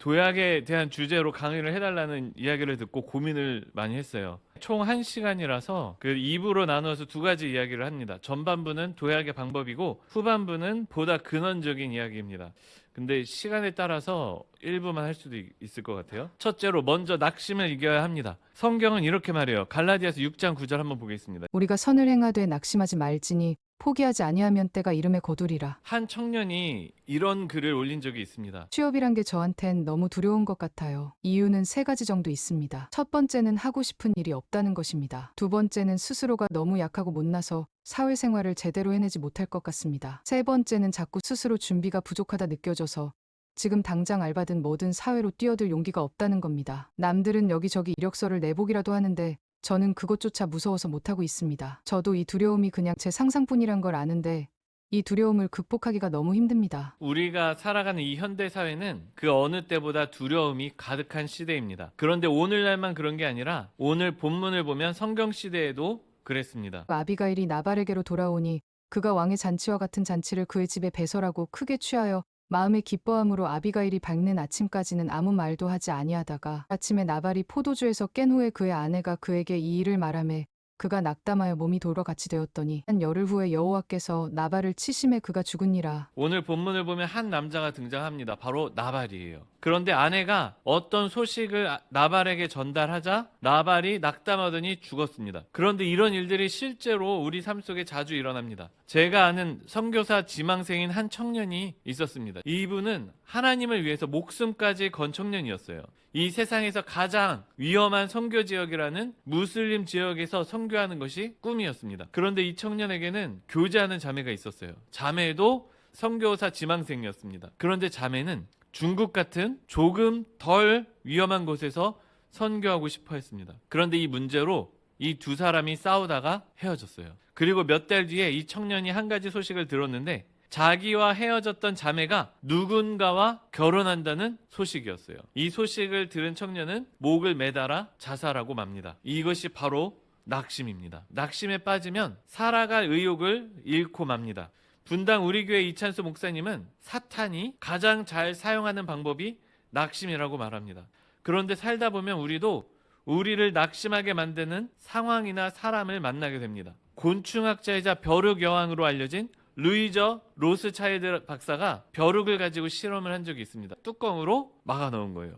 도약에 대한 주제로 강의를 해달라는 이야기를 듣고 고민을 많이 했어요. 총 1시간이라서 그 2부로 나누어서 두 가지 이야기를 합니다. 전반부는 도약의 방법이고 후반부는 보다 근원적인 이야기입니다. 근데 시간에 따라서 1부만 할 수도 있을 것 같아요. 첫째로 먼저 낙심을 이겨야 합니다. 성경은 이렇게 말해요. 갈라디아서 6장 9절 한번 보겠습니다. 우리가 선을 행하되 낙심하지 말지니 포기하지 아니하면 때가 이름에 거두리라. 한 청년이 이런 글을 올린 적이 있습니다. 취업이란 게 저한텐 너무 두려운 것 같아요. 이유는 3가지 정도 있습니다. 첫 번째는 하고 싶은 일이 없다는 것입니다. 두 번째는 스스로가 너무 약하고 못나서 사회생활을 제대로 해내지 못할 것 같습니다. 세 번째는 자꾸 스스로 준비가 부족하다 느껴져서 지금 당장 알바든 뭐든 사회로 뛰어들 용기가 없다는 겁니다. 남들은 여기저기 이력서를 내보기라도 하는데 저는 그것조차 무서워서 못하고 있습니다. 저도 이 두려움이 그냥 제 상상뿐이란 걸 아는데 이 두려움을 극복하기가 너무 힘듭니다. 우리가 살아가는 이 현대 사회는 그 어느 때보다 두려움이 가득한 시대입니다. 그런데 오늘날만 그런 게 아니라 오늘 본문을 보면 성경 시대에도 그랬습니다. 아비가일이 나발에게로 돌아오니 그가 왕의 잔치와 같은 잔치를 그의 집에 배설하고 크게 취하여 마음의 기뻐함으로 아비가일이 밝는 아침까지는 아무 말도 하지 아니하다가 아침에 나발이 포도주에서 깬 후에 그의 아내가 그에게 이 일을 말하매 그가 낙담하여 몸이 돌과 같이 되었더니 한 열흘 후에 여호와께서 나발을 치심에 그가 죽으니라. 오늘 본문을 보면 한 남자가 등장합니다. 바로 나발이에요. 그런데 아내가 어떤 소식을 나발에게 전달하자 나발이 낙담하더니 죽었습니다. 그런데 이런 일들이 실제로 우리 삶 속에 자주 일어납니다. 제가 아는 선교사 지망생인 한 청년이 있었습니다. 이분은 하나님을 위해서 목숨까지 건 청년이었어요. 이 세상에서 가장 위험한 선교 지역이라는 무슬림 지역에서 선교하는 것이 꿈이었습니다. 그런데 이 청년에게는 교제하는 자매가 있었어요. 자매도 선교사 지망생이었습니다. 그런데 자매는 중국 같은 조금 덜 위험한 곳에서 선교하고 싶어 했습니다. 그런데 이 문제로 이 두 사람이 싸우다가 헤어졌어요. 그리고 몇 달 뒤에 이 청년이 한 가지 소식을 들었는데 자기와 헤어졌던 자매가 누군가와 결혼한다는 소식이었어요. 이 소식을 들은 청년은 목을 매달아 자살하고 맙니다. 이것이 바로 낙심입니다. 낙심에 빠지면 살아갈 의욕을 잃고 맙니다. 분당 우리 교회 이찬수 목사님은 사탄이 가장 잘 사용하는 방법이 낙심이라고 말합니다. 그런데 살다 보면 우리도 우리를 낙심하게 만드는 상황이나 사람을 만나게 됩니다. 곤충학자이자 벼룩 여왕으로 알려진 루이저 로스차일드 박사가 벼룩을 가지고 실험을 한 적이 있습니다. 뚜껑으로 막아 넣은 거예요.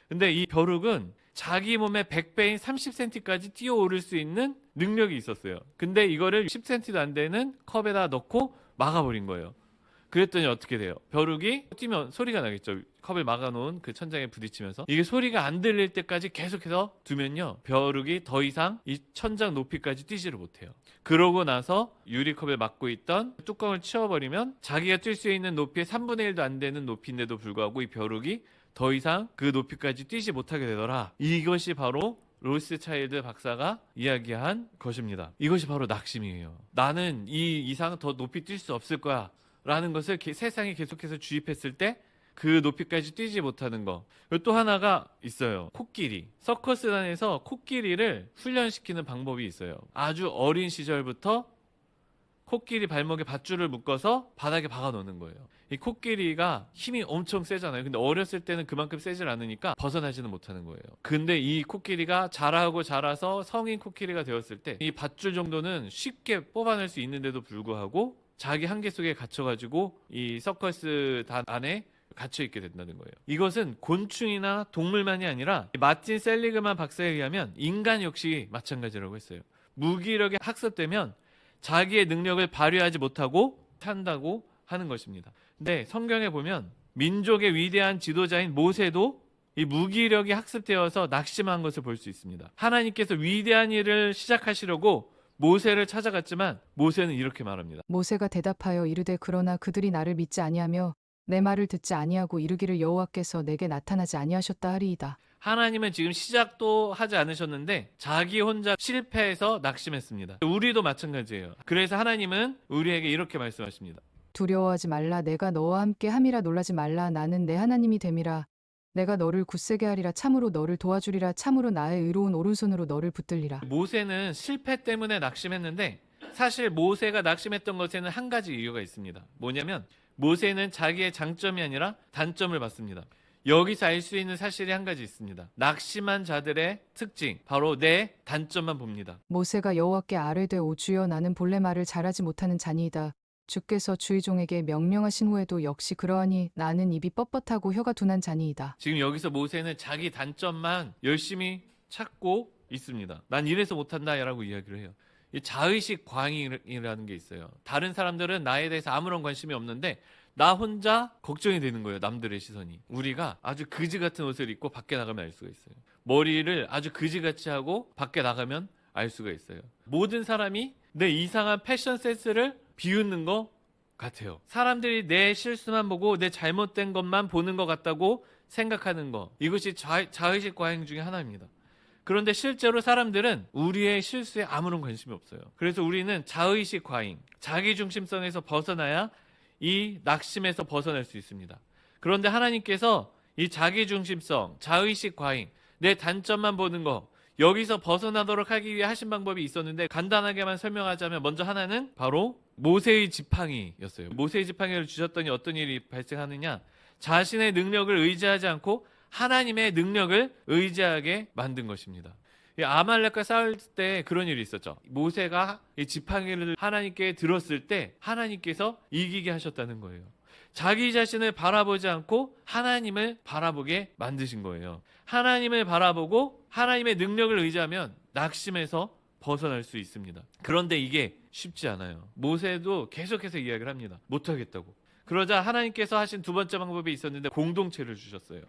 근데 이 벼룩은 자기 몸의 100배인 30cm까지 뛰어오를 수 있는 능력이 있었어요. 근데 이거를 10cm도 안 되는 컵에다 넣고 막아버린 거예요. 그랬더니 어떻게 돼요? 벼룩이 뛰면 소리가 나겠죠. 컵을 막아놓은 그 천장에 부딪히면서 이게 소리가 안 들릴 때까지 계속해서 두면요, 벼룩이 더 이상 이 천장 높이까지 뛰지를 못해요. 그러고 나서 유리컵에 막고 있던 뚜껑을 치워버리면 자기가 뛸 수 있는 높이의 3분의 1도 안 되는 높이인데도 불구하고 이 벼룩이 더 이상 그 높이까지 뛰지 못하게 되더라. 이것이 바로 로스차일드 박사가 이야기한 것입니다. 이것이 바로 낙심이에요. 나는 이 이상 더 높이 뛸 수 없을 거야 라는 것을 세상에 계속해서 주입했을 때 그 높이까지 뛰지 못하는 거. 또 하나가 있어요. 코끼리. 서커스단에서 코끼리를 훈련시키는 방법이 있어요. 아주 어린 시절부터 코끼리 발목에 밧줄을 묶어서 바닥에 박아 놓는 거예요. 이 코끼리가 힘이 엄청 세잖아요. 근데 어렸을 때는 그만큼 세질 않으니까 벗어나지는 못하는 거예요. 근데 이 코끼리가 자라고 자라서 성인 코끼리가 되었을 때 이 밧줄 정도는 쉽게 뽑아낼 수 있는데도 불구하고 자기 한계 속에 갇혀가지고 이 서커스단 안에 갇혀 있게 된다는 거예요. 이것은 곤충이나 동물만이 아니라 마틴 셀리그만 박사에 의하면 인간 역시 마찬가지라고 했어요. 무기력이 학습되면 자기의 능력을 발휘하지 못하고 산다고 하는 것입니다. 근데 성경에 보면 민족의 위대한 지도자인 모세도 이 무기력이 학습되어서 낙심한 것을 볼 수 있습니다. 하나님께서 위대한 일을 시작하시려고 모세를 찾아갔지만 모세는 이렇게 말합니다. 모세가 대답하여 이르되 그러나 그들이 나를 믿지 아니하며 내 말을 듣지 아니하고 이르기를 여호와께서 내게 나타나지 아니하셨다 하리이다. 하나님은 지금 시작도 하지 않으셨는데 자기 혼자 실패해서 낙심했습니다. 우리도 마찬가지예요. 그래서 하나님은 우리에게 이렇게 말씀하십니다. 두려워하지 말라. 내가 너와 함께 함이라. 놀라지 말라. 나는 내 하나님이 됨이라. 내가 너를 굳세게 하리라. 참으로 너를 도와주리라. 참으로 나의 의로운 오른손으로 너를 붙들리라. 모세는 실패 때문에 낙심했는데 사실 모세가 낙심했던 것에는 한 가지 이유가 있습니다. 뭐냐면 모세는 자기의 장점이 아니라 단점을 봤습니다. 여기서 알 수 있는 사실이 한 가지 있습니다. 낙심한 자들의 특징, 바로 내 단점만 봅니다. 모세가 여호와께 아뢰되 오 주여 나는 본래 말을 잘하지 못하는 자니이다. 주께서 주의 종에게 명령하신 후에도 역시 그러하니 나는 입이 뻣뻣하고 혀가 둔한 자니이다. 지금 여기서 모세는 자기 단점만 열심히 찾고 있습니다. 난 이래서 못한다 라고 이야기를 해요. 이 자의식 과잉이라는 게 있어요. 다른 사람들은 나에 대해서 아무런 관심이 없는데 나 혼자 걱정이 되는 거예요. 남들의 시선이. 우리가 아주 그지 같은 옷을 입고 밖에 나가면 알 수가 있어요. 머리를 아주 그지같이 하고 밖에 나가면 알 수가 있어요. 모든 사람이 내 이상한 패션 센스를 비웃는 것 같아요. 사람들이 내 실수만 보고 내 잘못된 것만 보는 것 같다고 생각하는 것. 이것이 자의식 과잉 중에 하나입니다. 그런데 실제로 사람들은 우리의 실수에 아무런 관심이 없어요. 그래서 우리는 자의식 과잉, 자기중심성에서 벗어나야 이 낙심에서 벗어날 수 있습니다. 그런데 하나님께서 이 자기중심성, 자의식 과잉, 내 단점만 보는 거, 여기서 벗어나도록 하기 위해 하신 방법이 있었는데 간단하게만 설명하자면 먼저 하나는 바로 모세의 지팡이였어요. 모세의 지팡이를 주셨더니 어떤 일이 발생하느냐? 자신의 능력을 의지하지 않고 하나님의 능력을 의지하게 만든 것입니다. 이 아말렉과 싸울 때 그런 일이 있었죠. 모세가 이 지팡이를 하나님께 들었을 때 하나님께서 이기게 하셨다는 거예요. 자기 자신을 바라보지 않고 하나님을 바라보게 만드신 거예요. 하나님을 바라보고 하나님의 능력을 의지하면 낙심에서 벗어날 수 있습니다. 그런데 이게 쉽지 않아요. 모세도 계속해서 이야기를 합니다. 못하겠다고. 그러자 하나님께서 하신 두 번째 방법이 있었는데 공동체를 주셨어요.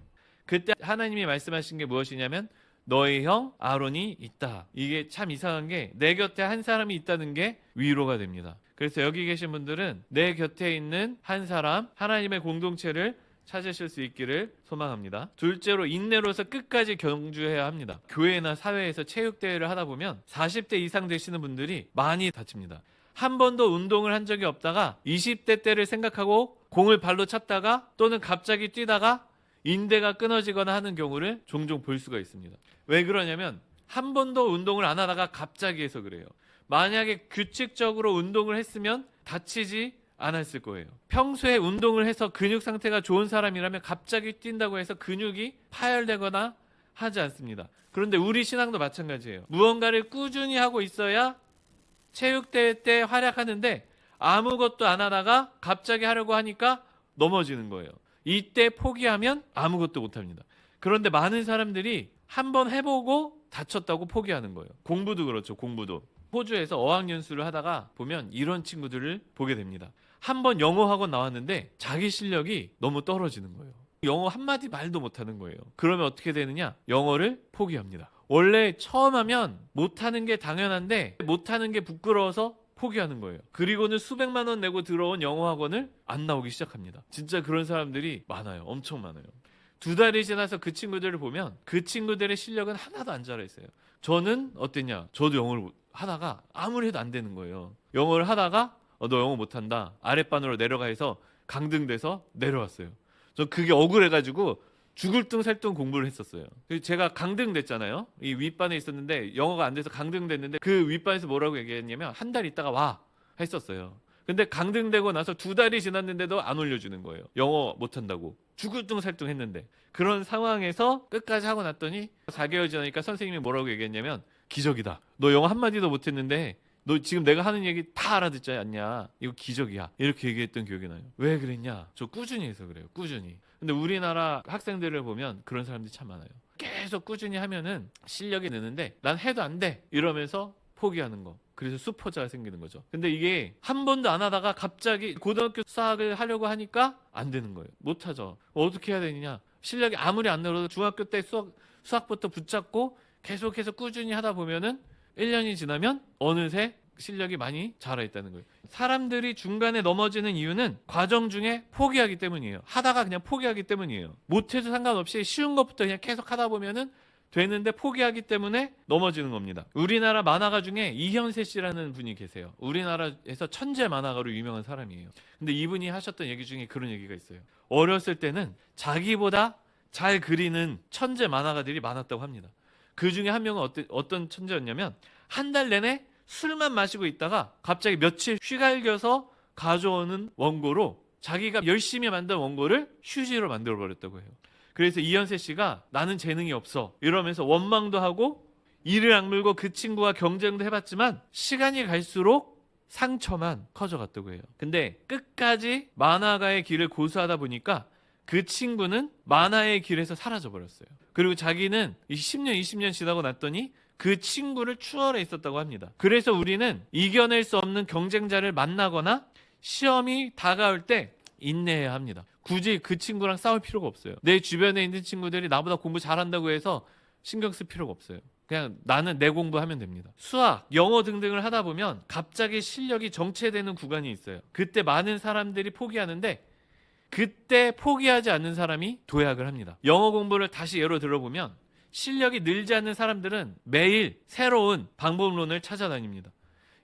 그때 하나님이 말씀하신 게 무엇이냐면 너의 형 아론이 있다. 이게 참 이상한 게 내 곁에 한 사람이 있다는 게 위로가 됩니다. 그래서 여기 계신 분들은 내 곁에 있는 한 사람, 하나님의 공동체를 찾으실 수 있기를 소망합니다. 둘째로 인내로서 끝까지 경주해야 합니다. 교회나 사회에서 체육대회를 하다 보면 40대 이상 되시는 분들이 많이 다칩니다. 한 번도 운동을 한 적이 없다가 20대 때를 생각하고 공을 발로 찼다가 또는 갑자기 뛰다가 인대가 끊어지거나 하는 경우를 종종 볼 수가 있습니다. 왜 그러냐면 한 번도 운동을 안 하다가 갑자기 해서 그래요. 만약에 규칙적으로 운동을 했으면 다치지 않았을 거예요. 평소에 운동을 해서 근육 상태가 좋은 사람이라면 갑자기 뛴다고 해서 근육이 파열되거나 하지 않습니다. 그런데 우리 신앙도 마찬가지예요. 무언가를 꾸준히 하고 있어야 체육대회 때 활약하는데 아무것도 안 하다가 갑자기 하려고 하니까 넘어지는 거예요. 이때 포기하면 아무것도 못합니다. 그런데 많은 사람들이 한번 해보고 다쳤다고 포기하는 거예요. 공부도 그렇죠. 공부도. 호주에서 어학연수를 하다가 보면 이런 친구들을 보게 됩니다. 한번 영어 학원 나왔는데 자기 실력이 너무 떨어지는 거예요. 영어 한마디 말도 못하는 거예요. 그러면 어떻게 되느냐? 영어를 포기합니다. 원래 처음 하면 못하는 게 당연한데 못하는 게 부끄러워서 포기하는 거예요. 그리고는 수백만 원 내고 들어온 영어 학원을 안 나오기 시작합니다. 진짜 그런 사람들이 많아요. 엄청 많아요. 2달이 지나서 그 친구들을 보면 그 친구들의 실력은 하나도 안 자라있어요. 저는 어땠냐? 저도 영어를 하다가 아무리 해도 안 되는 거예요. 영어를 하다가 너 영어 못한다. 아랫반으로 내려가 해서 강등돼서 내려왔어요. 저 그게 억울해가지고 죽을 둥 살 둥 공부를 했었어요. 제가 강등됐잖아요. 이 윗반에 있었는데 영어가 안 돼서 강등됐는데 그 윗반에서 뭐라고 얘기했냐면 한 달 있다가 와 했었어요. 근데 강등되고 나서 2달이 지났는데도 안 올려주는 거예요. 영어 못한다고. 죽을 둥 살 둥 했는데. 그런 상황에서 끝까지 하고 났더니 4개월 지나니까 선생님이 뭐라고 얘기했냐면 기적이다. 너 영어 한마디도 못했는데 너 지금 내가 하는 얘기 다 알아듣지 않냐? 이거 기적이야. 이렇게 얘기했던 기억이 나요. 왜 그랬냐? 저 꾸준히 해서 그래요. 꾸준히. 근데 우리나라 학생들을 보면 그런 사람들이 참 많아요. 계속 꾸준히 하면은 실력이 느는데 난 해도 안 돼. 이러면서 포기하는 거. 그래서 수포자가 생기는 거죠. 근데 이게 한 번도 안 하다가 갑자기 고등학교 수학을 하려고 하니까 안 되는 거예요. 못 하죠. 어떻게 해야 되느냐? 실력이 아무리 안 늘어도 중학교 때 수학부터 붙잡고 계속해서 꾸준히 하다 보면은 1년이 지나면 어느새 실력이 많이 자라있다는 거예요. 사람들이 중간에 넘어지는 이유는 과정 중에 포기하기 때문이에요. 하다가 그냥 포기하기 때문이에요. 못해도 상관없이 쉬운 것부터 그냥 계속 하다 보면은 되는데 포기하기 때문에 넘어지는 겁니다. 우리나라 만화가 중에 이현세 씨라는 분이 계세요. 우리나라에서 천재 만화가로 유명한 사람이에요. 근데 이분이 하셨던 얘기 중에 그런 얘기가 있어요. 어렸을 때는 자기보다 잘 그리는 천재 만화가들이 많았다고 합니다. 그 중에 한 명은 어떤 천재였냐면 한 달 내내 술만 마시고 있다가 갑자기 며칠 휘갈겨서 가져오는 원고로 자기가 열심히 만든 원고를 휴지로 만들어 버렸다고 해요. 그래서 이현세 씨가 나는 재능이 없어 이러면서 원망도 하고 이를 악물고 그 친구와 경쟁도 해봤지만 시간이 갈수록 상처만 커져갔다고 해요. 근데 끝까지 만화가의 길을 고수하다 보니까 그 친구는 만화의 길에서 사라져버렸어요. 그리고 자기는 10년, 20년 지나고 났더니 그 친구를 추월해 있었다고 합니다. 그래서 우리는 이겨낼 수 없는 경쟁자를 만나거나 시험이 다가올 때 인내해야 합니다. 굳이 그 친구랑 싸울 필요가 없어요. 내 주변에 있는 친구들이 나보다 공부 잘한다고 해서 신경 쓸 필요가 없어요. 그냥 나는 내 공부하면 됩니다. 수학, 영어 등등을 하다 보면 갑자기 실력이 정체되는 구간이 있어요. 그때 많은 사람들이 포기하는데 그때 포기하지 않는 사람이 도약을 합니다. 영어 공부를 다시 예로 들어보면 실력이 늘지 않는 사람들은 매일 새로운 방법론을 찾아다닙니다.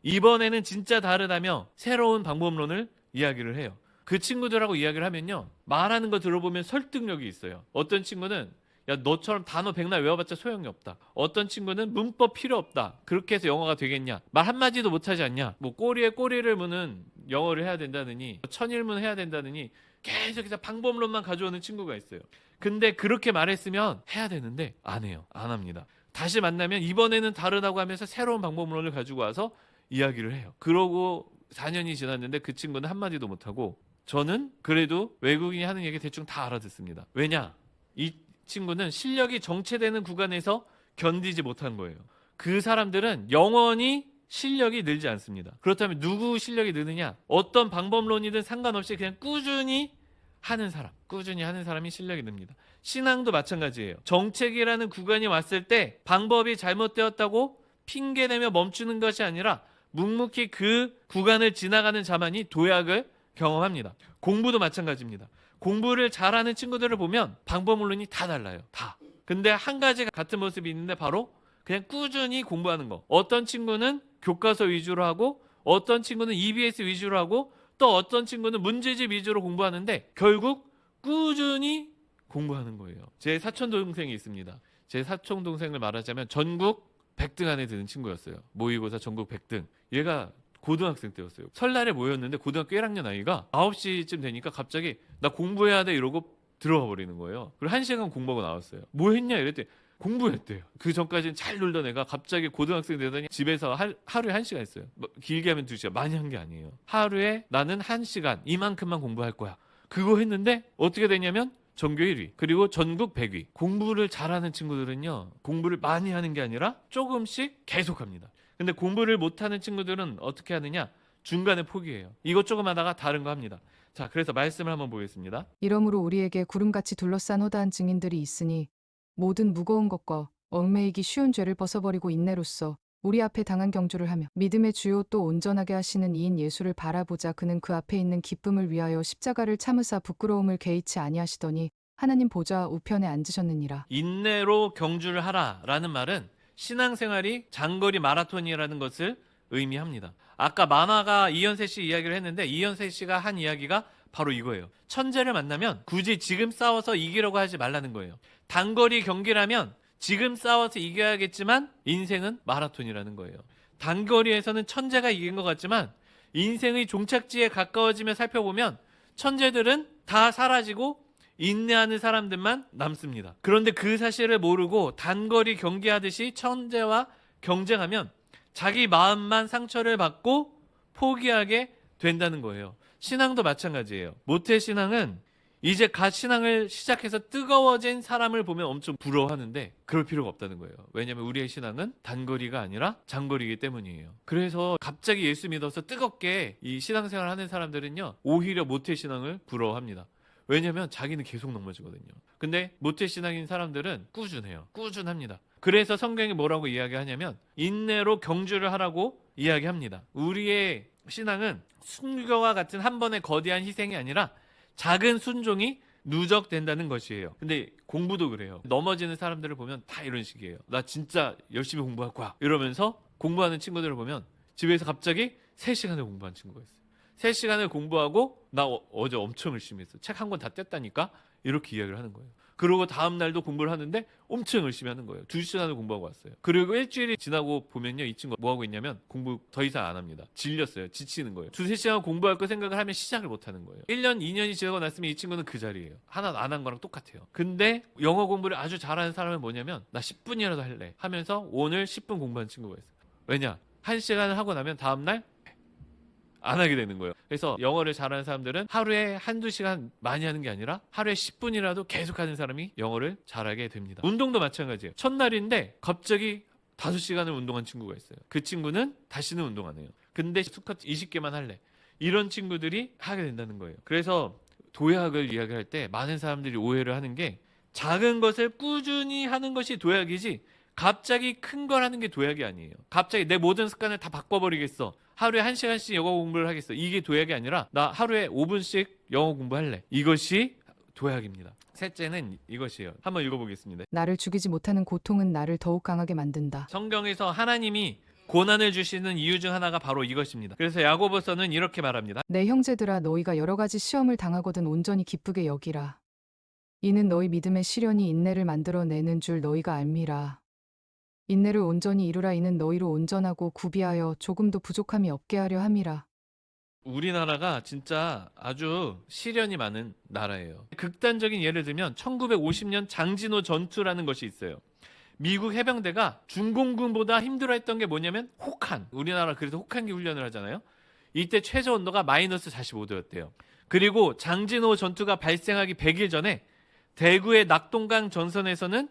이번에는 진짜 다르다며 새로운 방법론을 이야기를 해요. 그 친구들하고 이야기를 하면요, 말하는 거 들어보면 설득력이 있어요. 어떤 친구는 야 너처럼 단어 백날 외워봤자 소용이 없다. 어떤 친구는 문법 필요 없다. 그렇게 해서 영어가 되겠냐. 말 한마디도 못하지 않냐. 뭐 꼬리에 꼬리를 무는 영어를 해야 된다느니 천일문 해야 된다느니 계속해서 방법론만 가져오는 친구가 있어요. 근데 그렇게 말했으면 해야 되는데 안 해요. 안 합니다. 다시 만나면 이번에는 다르다고 하면서 새로운 방법론을 가지고 와서 이야기를 해요. 그러고 4년이 지났는데 그 친구는 한마디도 못하고 저는 그래도 외국인이 하는 얘기 대충 다 알아듣습니다. 왜냐? 이 친구는 실력이 정체되는 구간에서 견디지 못한 거예요. 그 사람들은 영원히 실력이 늘지 않습니다. 그렇다면 누구 실력이 느느냐? 어떤 방법론이든 상관없이 그냥 꾸준히 하는 사람이 실력이 늡니다. 신앙도 마찬가지예요. 정책이라는 구간이 왔을 때 방법이 잘못되었다고 핑계내며 멈추는 것이 아니라 묵묵히 그 구간을 지나가는 자만이 도약을 경험합니다. 공부도 마찬가지입니다. 공부를 잘하는 친구들을 보면 방법론이 다 달라요. 다. 근데 한 가지 같은 모습이 있는데 바로 그냥 꾸준히 공부하는 거. 어떤 친구는 교과서 위주로 하고 어떤 친구는 EBS 위주로 하고 또 어떤 친구는 문제집 위주로 공부하는데 결국 꾸준히 공부하는 거예요. 제 사촌 동생이 있습니다. 제 사촌 동생을 말하자면 전국 100등 안에 드는 친구였어요. 모의고사 전국 100등. 얘가 고등학생 때였어요. 설날에 모였는데 고등학교 1학년 아이가 9시쯤 되니까 갑자기 나 공부해야 돼 이러고 들어가 버리는 거예요. 그리고 1시간 공부하고 나왔어요. 뭐 했냐 이랬더니 공부했대요. 그 전까지는 잘 놀던 애가 갑자기 고등학생 되더니 집에서 하루에 1시간 했어요. 뭐 길게 하면 2시간. 많이 한 게 아니에요. 하루에 나는 1시간 이만큼만 공부할 거야. 그거 했는데 어떻게 되냐면 전교 1위 그리고 전국 100위. 공부를 잘하는 친구들은요, 공부를 많이 하는 게 아니라 조금씩 계속합니다. 근데 공부를 못하는 친구들은 어떻게 하느냐? 중간에 포기해요. 이것 조금 하다가 다른 거 합니다. 자, 그래서 말씀을 한번 보겠습니다. 이러므로 우리에게 구름같이 둘러싼 허다한 증인들이 있으니 모든 무거운 것과 얽매이기 쉬운 죄를 벗어버리고 인내로써 우리 앞에 당한 경주를 하며 믿음의 주요 또 온전하게 하시는 이인 예수를 바라보자. 그는 그 앞에 있는 기쁨을 위하여 십자가를 참으사 부끄러움을 개의치 아니하시더니 하나님 보좌 우편에 앉으셨느니라. 인내로 경주를 하라라는 말은 신앙생활이 장거리 마라톤이라는 것을 의미합니다. 아까 만화가 이현세 씨 이야기를 했는데 이현세 씨가 한 이야기가 바로 이거예요. 천재를 만나면 굳이 지금 싸워서 이기려고 하지 말라는 거예요. 단거리 경기라면 지금 싸워서 이겨야겠지만 인생은 마라톤이라는 거예요. 단거리에서는 천재가 이긴 것 같지만 인생의 종착지에 가까워지며 살펴보면 천재들은 다 사라지고 인내하는 사람들만 남습니다. 그런데 그 사실을 모르고 단거리 경기하듯이 천재와 경쟁하면 자기 마음만 상처를 받고 포기하게 된다는 거예요. 신앙도 마찬가지예요. 모태신앙은 이제 갓 신앙을 시작해서 뜨거워진 사람을 보면 엄청 부러워하는데 그럴 필요가 없다는 거예요. 왜냐하면 우리의 신앙은 단거리가 아니라 장거리이기 때문이에요. 그래서 갑자기 예수 믿어서 뜨겁게 이 신앙생활 하는 사람들은요, 오히려 모태신앙을 부러워합니다. 왜냐하면 자기는 계속 넘어지거든요. 근데 모태신앙인 사람들은 꾸준합니다. 그래서 성경이 뭐라고 이야기하냐면 인내로 경주를 하라고 이야기합니다. 우리의 신앙은 순교와 같은 한 번의 거대한 희생이 아니라 작은 순종이 누적된다는 것이에요. 근데 공부도 그래요. 넘어지는 사람들을 보면 다 이런 식이에요. 나 진짜 열심히 공부할 거야 이러면서 공부하는 친구들을 보면 집에서 갑자기 3시간을 공부한 친구가 있어요. 3시간을 공부하고 나 어제 엄청 열심히 했어. 책 한 권 다 뗐다니까? 이렇게 이야기를 하는 거예요. 그러고 다음 날도 공부를 하는데 엄청 열심히 하는 거예요. 2시간을 공부하고 왔어요. 그리고 일주일이 지나고 보면요, 이 친구가 뭐 하고 있냐면 공부 더 이상 안 합니다. 질렸어요. 지치는 거예요. 2-3시간 공부할 거 생각을 하면 시작을 못 하는 거예요. 1년, 2년이 지나고 났으면 이 친구는 그 자리예요. 하나 안 한 거랑 똑같아요. 근데 영어 공부를 아주 잘하는 사람은 뭐냐면 나 10분이라도 할래 하면서 오늘 10분 공부한 친구가 있어요. 왜냐? 1시간을 하고 나면 다음날 안 하게 되는 거예요. 그래서 영어를 잘하는 사람들은 하루에 1-2시간 많이 하는 게 아니라 하루에 10분이라도 계속 하는 사람이 영어를 잘하게 됩니다. 운동도 마찬가지예요. 첫날인데 갑자기 5시간을 운동한 친구가 있어요. 그 친구는 다시는 운동 안 해요. 근데 스쿼트 20개만 할래. 이런 친구들이 하게 된다는 거예요. 그래서 도약을 이야기할 때 많은 사람들이 오해를 하는 게 작은 것을 꾸준히 하는 것이 도약이지 갑자기 큰 걸 하는 게 도약이 아니에요. 갑자기 내 모든 습관을 다 바꿔버리겠어. 하루에 1시간씩 영어 공부를 하겠어. 이게 도약이 아니라 나 하루에 5분씩 영어 공부할래. 이것이 도약입니다. 셋째는 이것이에요. 한번 읽어보겠습니다. 나를 죽이지 못하는 고통은 나를 더욱 강하게 만든다. 성경에서 하나님이 고난을 주시는 이유 중 하나가 바로 이것입니다. 그래서 야고보서는 이렇게 말합니다. 내 형제들아 너희가 여러 가지 시험을 당하거든 온전히 기쁘게 여기라. 이는 너희 믿음의 시련이 인내를 만들어내는 줄 너희가 알미라. 인내를 온전히 이루라. 이는 너희로 온전하고 구비하여 조금도 부족함이 없게 하려 함이라. 우리나라가 진짜 아주 시련이 많은 나라예요. 극단적인 예를 들면 1950년 장진호 전투라는 것이 있어요. 미국 해병대가 준공군보다 힘들어했던 게 뭐냐면 혹한. 우리나라 그래서 혹한기 훈련을 하잖아요. 이때 최저 온도가 마이너스 45도였대요. 그리고 장진호 전투가 발생하기 100일 전에 대구의 낙동강 전선에서는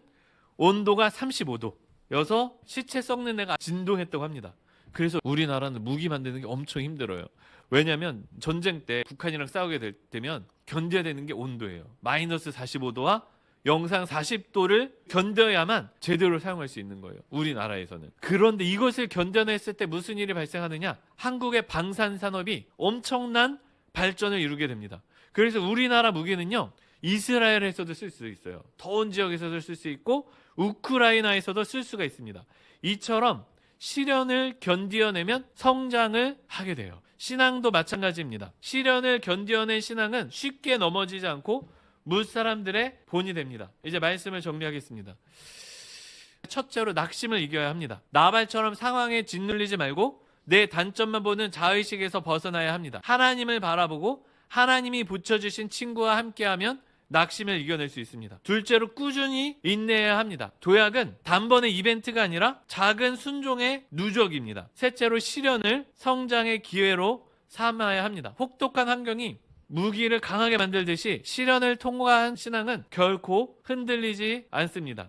온도가 35도. 여서 시체 썩는 애가 진동했다고 합니다. 그래서 우리나라는 무기 만드는 게 엄청 힘들어요. 왜냐하면 전쟁 때 북한이랑 싸우게 될 때면 견뎌야 되는 게 온도예요. 마이너스 45도와 영상 40도를 견뎌야만 제대로 사용할 수 있는 거예요. 우리나라에서는. 그런데 이것을 견뎌냈을 때 무슨 일이 발생하느냐? 한국의 방산 산업이 엄청난 발전을 이루게 됩니다. 그래서 우리나라 무기는요, 이스라엘에서도 쓸 수 있어요. 더운 지역에서도 쓸 수 있고 우크라이나에서도 쓸 수가 있습니다. 이처럼 시련을 견디어내면 성장을 하게 돼요. 신앙도 마찬가지입니다. 시련을 견디어낸 신앙은 쉽게 넘어지지 않고 무사람들의 본이 됩니다. 이제 말씀을 정리하겠습니다. 첫째로 낙심을 이겨야 합니다. 나발처럼 상황에 짓눌리지 말고 내 단점만 보는 자의식에서 벗어나야 합니다. 하나님을 바라보고 하나님이 붙여주신 친구와 함께하면 낙심을 이겨낼 수 있습니다. 둘째로 꾸준히 인내해야 합니다. 도약은 단번에 이벤트가 아니라 작은 순종의 누적입니다. 셋째로 시련을 성장의 기회로 삼아야 합니다. 혹독한 환경이 무기를 강하게 만들듯이 시련을 통과한 신앙은 결코 흔들리지 않습니다.